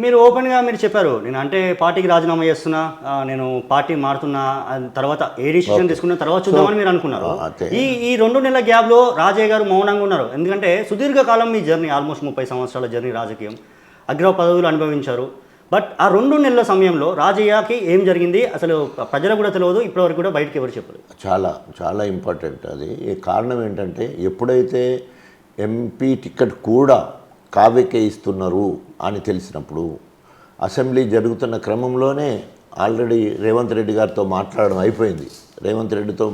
మీరు ఓపెన్గా మీరు చెప్పారు, నేను అంటే పార్టీకి రాజీనామా చేస్తున్నా, నేను పార్టీ మారుతున్నా, తర్వాత ఏ డిసిషన్ తీసుకున్న తర్వాత చూద్దామని మీరు అనుకున్నారు. ఈ 2 నెలల గ్యాప్లో రాజయ్య గారు మౌనంగా ఉన్నారు. ఎందుకంటే సుదీర్ఘకాలం మీ జర్నీ, ఆల్మోస్ట్ 30 సంవత్సరాల జర్నీ రాజకీయం, అగ్ర పదవులు అనుభవించారు. బట్ ఆ 2 నెలల సమయంలో రాజయ్యకి ఏం జరిగింది అసలు ప్రజలకు కూడా తెలియదు, ఇప్పటివరకు కూడా బయటకు ఎవరు చెప్పలేదు. చాలా చాలా ఇంపార్టెంట్ అది. కారణం ఏంటంటే ఎప్పుడైతే ఎంపీ టికెట్ కూడా కావ్యకే ఇస్తున్నారు అని తెలిసినప్పుడు, అసెంబ్లీ జరుగుతున్న క్రమంలోనే ఆల్రెడీ రేవంత్ రెడ్డి గారితో మాట్లాడడం అయిపోయింది. రేవంత్ రెడ్డితో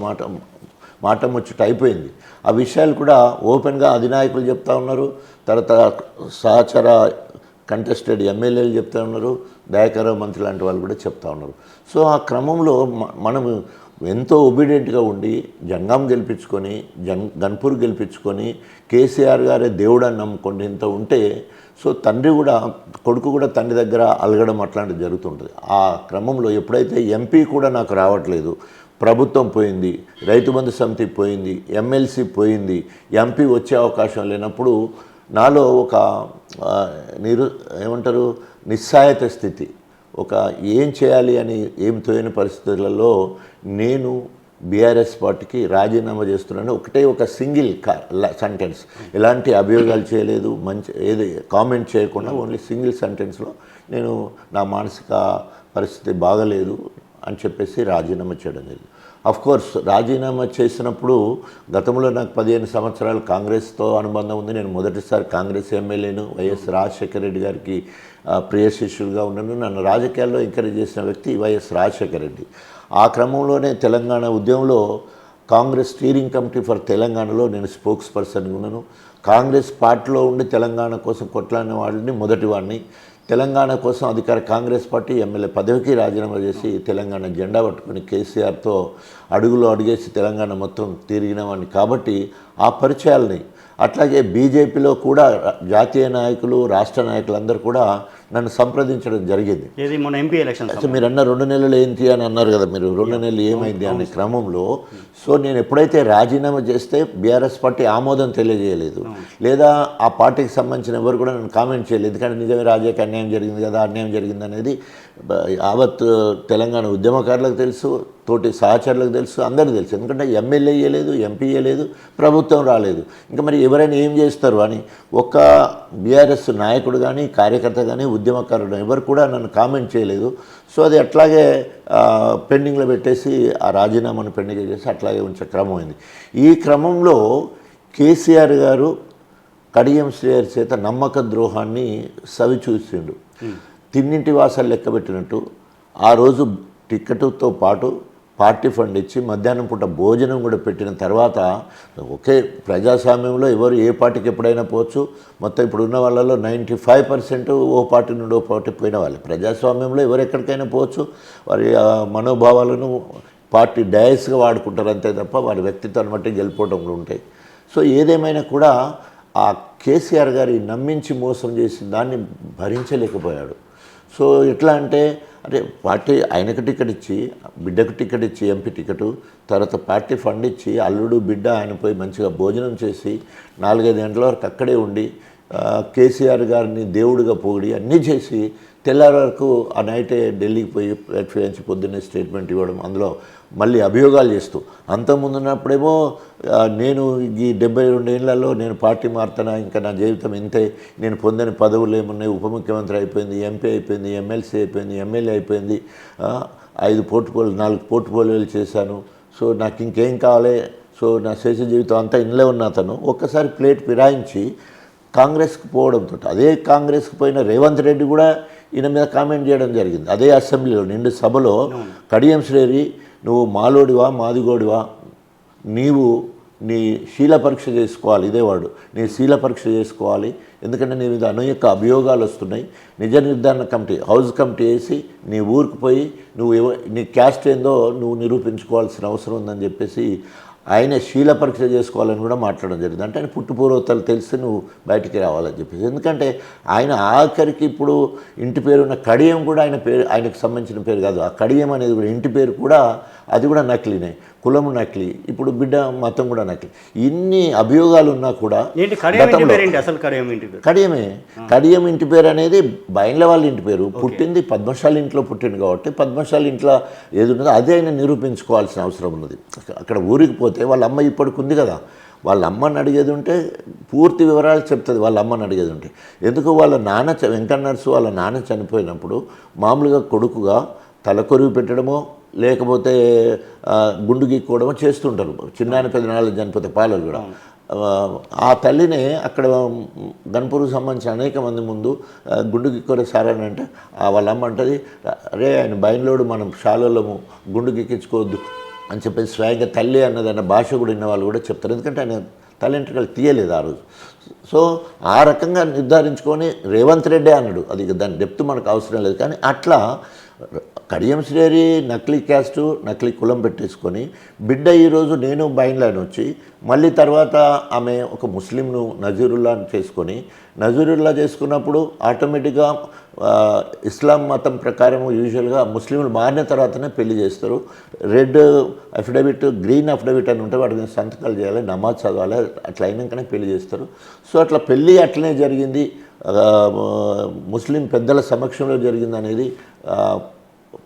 మాట ముచ్చట అయిపోయింది. ఆ విషయాలు కూడా ఓపెన్గా అధినాయకులు చెప్తా ఉన్నారు, తర్వాత సహచర కంటెస్టెడ్ ఎమ్మెల్యేలు చెప్తా ఉన్నారు, దయాకర్రావు మంత్రి లాంటి వాళ్ళు కూడా చెప్తా ఉన్నారు. సో ఆ క్రమంలో మనము ఎంతో ఒబీడియంట్గా ఉండి జంగాం గెలిపించుకొని గన్పూర్ గెలిపించుకొని కేసీఆర్ గారే దేవుడని నమ్ముకొని ఇంత ఉంటే, సో తండ్రి కూడా కొడుకు కూడా తండ్రి దగ్గర అలగడం అట్లాంటివి జరుగుతుంటుంది. ఆ క్రమంలో ఎప్పుడైతే ఎంపీ కూడా నాకు రావట్లేదు, ప్రభుత్వం పోయింది, రైతు బంధు సమితి పోయింది, ఎమ్మెల్సీ పోయింది, ఎంపీ వచ్చే అవకాశం లేనప్పుడు నాలో ఒక ఏమంటారు నిస్సాయత స్థితి, ఒక ఏం చేయాలి అని ఏం తోయని పరిస్థితులలో నేను బీఆర్ఎస్ పార్టీకి రాజీనామా చేస్తున్నాను. ఒకటే ఒక సింగిల్ సెంటెన్స్, ఎలాంటి అభియోగాలు చేయలేదు, మంచి ఏది కామెంట్ చేయకుండా ఓన్లీ సింగిల్ సెంటెన్స్లో నేను నా మానసిక పరిస్థితి బాగలేదు అని చెప్పేసి రాజీనామా చేయడం జరిగింది. కోర్స్ రాజీనామా చేసినప్పుడు గతంలో నాకు 15 సంవత్సరాలు కాంగ్రెస్తో అనుబంధం ఉంది. నేను మొదటిసారి కాంగ్రెస్ ఎమ్మెల్యేను, వైఎస్ రాజశేఖర రెడ్డి గారికి ప్రియ శిష్యులుగా ఉన్నాను. నన్ను రాజకీయాల్లో ఎంకరేజ్ చేసిన వ్యక్తి వైఎస్ రాజశేఖర రెడ్డి. ఆ క్రమంలోనే తెలంగాణ ఉద్యమంలో కాంగ్రెస్ స్టీరింగ్ కమిటీ ఫర్ తెలంగాణలో నేను స్పోక్స్ పర్సన్గా ఉన్నాను. కాంగ్రెస్ పార్టీలో ఉండి తెలంగాణ కోసం కొట్లాడిన వాడిని మొదటి వాడిని. తెలంగాణ కోసం అధికార కాంగ్రెస్ పార్టీ ఎమ్మెల్యే పదవికి రాజీనామా చేసి తెలంగాణ జెండా పట్టుకుని కేసీఆర్తో అడుగులో అడుగేసి తెలంగాణ మొత్తం తిరిగిన వాడిని. కాబట్టి ఆ పరిచయాలని, అట్లాగే బీజేపీలో కూడా జాతీయ నాయకులు, రాష్ట్ర నాయకులందరూ కూడా నన్ను సంప్రదించడం జరిగింది. మన ఎంపీ ఎలక్షన్ మీరు అన్న 2 నెలలు ఏంటి అని అన్నారు కదా, మీరు 2 నెలలు ఏమైంది అనే క్రమంలో, సో నేను ఎప్పుడైతే రాజీనామా చేస్తే బీఆర్ఎస్ పార్టీ ఆమోదం తెలియజేయలేదు, లేదా ఆ పార్టీకి సంబంధించిన ఎవరు కూడా నన్ను కామెంట్ చేయలేదు. ఎందుకంటే నిజమే రాజకీయ అన్యాయం జరిగింది కదా, అన్యాయం జరిగింది అనేది యావత్ తెలంగాణ ఉద్యమకారులకు తెలుసు, తోటి సహచరులకు తెలుసు, అందరికీ తెలుసు. ఎందుకంటే ఎమ్మెల్యే ఇవ్వలేదు, ఎంపీ ఇవ్వలేదు, ప్రభుత్వం రాలేదు, ఇంకా మరి ఎవరైనా ఏం చేస్తారు అని ఒక్క బీఆర్ఎస్ నాయకుడు కానీ, కార్యకర్త కానీ, ఉద్యమకారుడు ఎవరు కూడా నన్ను కామెంట్ చేయలేదు. సో అది అట్లాగే పెండింగ్లో పెట్టేసి ఆ రాజీనామాను పెండింగ్ చేసి అట్లాగే ఉంచే క్రమం అయింది. ఈ క్రమంలో కేసీఆర్ గారు కడియం శ్రేయర్ చేత నమ్మక ద్రోహాన్ని సవిచూసిండు. తిన్నింటి వాసాలు లెక్కబెట్టినట్టు ఆ రోజు టికెట్తో పాటు పార్టీ ఫండ్ ఇచ్చి మధ్యాహ్నం పూట భోజనం కూడా పెట్టిన తర్వాత, ఒకే ప్రజాస్వామ్యంలో ఎవరు ఏ పార్టీకి ఎప్పుడైనా పోవచ్చు. మొత్తం ఇప్పుడు ఉన్న వాళ్ళలో 95% ఓ పార్టీ నుండి ఓ పార్టీ పోయిన వాళ్ళే. ప్రజాస్వామ్యంలో ఎవరు ఎక్కడికైనా పోవచ్చు, వారి మనోభావాలను పార్టీ డయాస్గా వాడుకుంటారు అంతే తప్ప వారి వ్యక్తిత్వాన్ని బట్టి గెలిపోవడంలో ఉంటాయి. సో ఏదేమైనా కూడా ఆ కేసీఆర్ గారి నమ్మించి మోసం చేసిన దాన్ని భరించలేకపోయాడు. సో ఎట్లా అంటే పార్టీ ఆయనకు టికెట్ ఇచ్చి, బిడ్డకు టికెట్ ఇచ్చి ఎంపీ టికెట్, తర్వాత పార్టీ ఫండ్ ఇచ్చి అల్లుడు బిడ్డ ఆయన పోయి మంచిగా భోజనం చేసి 4-5 గంటల వరకు అక్కడే ఉండి కేసీఆర్ గారిని దేవుడిగా పొగిడి అన్నీ చేసి తెల్లారి వరకు ఆ నైటే ఢిల్లీకి పోయి ప్లాట్ఫామ్స్ పొద్దున్నే స్టేట్మెంట్ ఇవ్వడం, అందులో మళ్ళీ అభియోగాలు చేస్తూ, అంతకుముందున్నప్పుడేమో నేను ఈ 72 ఏళ్లలో నేను పార్టీ మారుతానా, ఇంకా నా జీవితం ఇంతే, నేను పొందని పదవులు ఏమున్నాయి, ఉప ముఖ్యమంత్రి అయిపోయింది, ఎంపీ అయిపోయింది, ఎమ్మెల్సీ అయిపోయింది, ఎమ్మెల్యే అయిపోయింది, 4 పోర్ట్ఫోలియోలు చేశాను, సో నాకు ఇంకేం కావాలి, సో నా శేష జీవితం అంతా ఇంట్లో ఉన్న అతను ఒక్కసారి ప్లేట్ ఫిరాయించి కాంగ్రెస్కి పోవడంతో, అదే కాంగ్రెస్కి పోయిన రేవంత్ రెడ్డి కూడా ఈయన మీద కామెంట్ చేయడం జరిగింది. అదే అసెంబ్లీలో నిండు సభలో, కడియం శ్రేరి నువ్వు మాలోడివా మాదిగోడివా, నీవు నీ శీల పరీక్ష చేసుకోవాలి, ఇదేవాడు నీ శీల పరీక్ష చేసుకోవాలి, ఎందుకంటే నీ మీద అనేక అభియోగాలు వస్తున్నాయి. నిజ నిర్ధారణ కమిటీ, హౌస్ కమిటీ వేసి నీ ఊరికి పోయి నువ్వు నీ క్యాస్ట్ ఏందో నువ్వు నిరూపించుకోవాల్సిన అవసరం ఉందని చెప్పేసి ఆయన శీల పరీక్ష చేసుకోవాలని కూడా మాట్లాడడం జరిగింది. అంటే ఆయన పుట్టుపూర్వతలు తెలిసి నువ్వు బయటికి రావాలని చెప్పేసి. ఎందుకంటే ఆయన ఆఖరికి ఇప్పుడు ఇంటి పేరు ఉన్న కడియం కూడా ఆయనకు సంబంధించిన పేరు కాదు, ఆ కడియం అనేది కూడా ఇంటి పేరు కూడా అది కూడా నకిలీనే. కులము నకిలీ, ఇప్పుడు బిడ్డ మతం కూడా నకిలీ. ఇన్ని అభియోగాలు ఉన్నా కూడా ఏంటి కడియం ఇంటి పేరు ఏంటి అసలు కడియం ఇంటి పేరు? కడియం ఇంటి పేరు అనేది బయళ్ళ వాళ్ళ ఇంటి పేరు. పుట్టింది పద్మశాలి ఇంట్లో పుట్టింది కాబట్టి పద్మశాలి ఇంట్లో ఏది ఉన్నదో అదే ఆయన నిరూపించుకోవాల్సిన అవసరం ఉన్నది. అక్కడ ఊరికి పోతే వాళ్ళ అమ్మ ఇప్పటికి ఉంది కదా, వాళ్ళ అమ్మని అడిగేది ఉంటే పూర్తి వివరాలు చెప్తుంది. వాళ్ళ అమ్మని అడిగేది ఉంటే ఎందుకు వాళ్ళ నాన్న వెంకన్నర్సు వాళ్ళ నాన్న చనిపోయినప్పుడు మామూలుగా కొడుకుగా తలకొరివి పెట్టడమో లేకపోతే గుండు గీక్కోవడమో చేస్తుంటారు. చిన్నాన్న పెద్దనాళ్ళు చనిపోతే పాలలు కూడా ఆ తల్లినే అక్కడ గన్పూర్కు సంబంధించిన అనేక మంది ముందు గుండు గిక్కోరే సార్ అని అంటే వాళ్ళ అమ్మ అంటది, అరే ఆయన బయలులోడు మనం శాలలము గుండు గిక్కించుకోవద్దు అని చెప్పేసి స్వయంగా తల్లి అన్నదన్న భాష కూడా విన్న వాళ్ళు కూడా చెప్తారు. ఎందుకంటే ఆయన తల్లి ఎంట్రుకలు తీయలేదు ఆ రోజు. సో ఆ రకంగా నిర్ధారించుకొని రేవంత్ రెడ్డి అన్నాడు. అది దాని డెప్త్ మనకు అవసరం లేదు. కానీ అట్లా కడియం శ్రేరి నకిలీ క్యాస్టు నకిలీ కులం పెట్టేసుకొని బిడ్డ ఈరోజు నేను బైన్లైన్ వచ్చి మళ్ళీ తర్వాత ఆమె ఒక ముస్లింను నజీరుల్లా చేసుకొని నజీరుల్లా చేసుకున్నప్పుడు ఆటోమేటిక్గా ఇస్లాం మతం ప్రకారం యూజువల్గా ముస్లింలు మారిన తర్వాతనే పెళ్లి చేస్తారు. రెడ్ అఫిడవిట్ గ్రీన్ అఫిడవిట్ అని ఉంటే వాటిని సంతకాలు చేయాలి, నమాజ్ చదవాలి, అట్లా అయినాకనే పెళ్లి చేస్తారు. సో అట్లా పెళ్ళి అట్లనే జరిగింది, ముస్లిం పెద్దల సమక్షంలో జరిగింది అనేది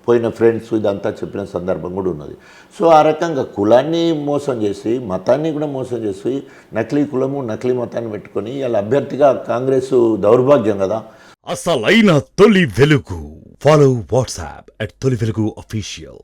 పోయిన ఫ్రెండ్స్ ఇదంతా చెప్పిన సందర్భం కూడా ఉన్నది. సో ఆ రకంగా కులాన్ని మోసం చేసి మతాన్ని కూడా మోసం చేసి నకిలీ కులము నకిలీ మతాన్ని పెట్టుకొని ఇలా అభ్యర్థిగా కాంగ్రెస్ దౌర్భాగ్యం కదా. అసలైన తొలి వెలుగు. ఫాలో వాట్సాప్ @తొలి వెలుగు అఫీషియల్.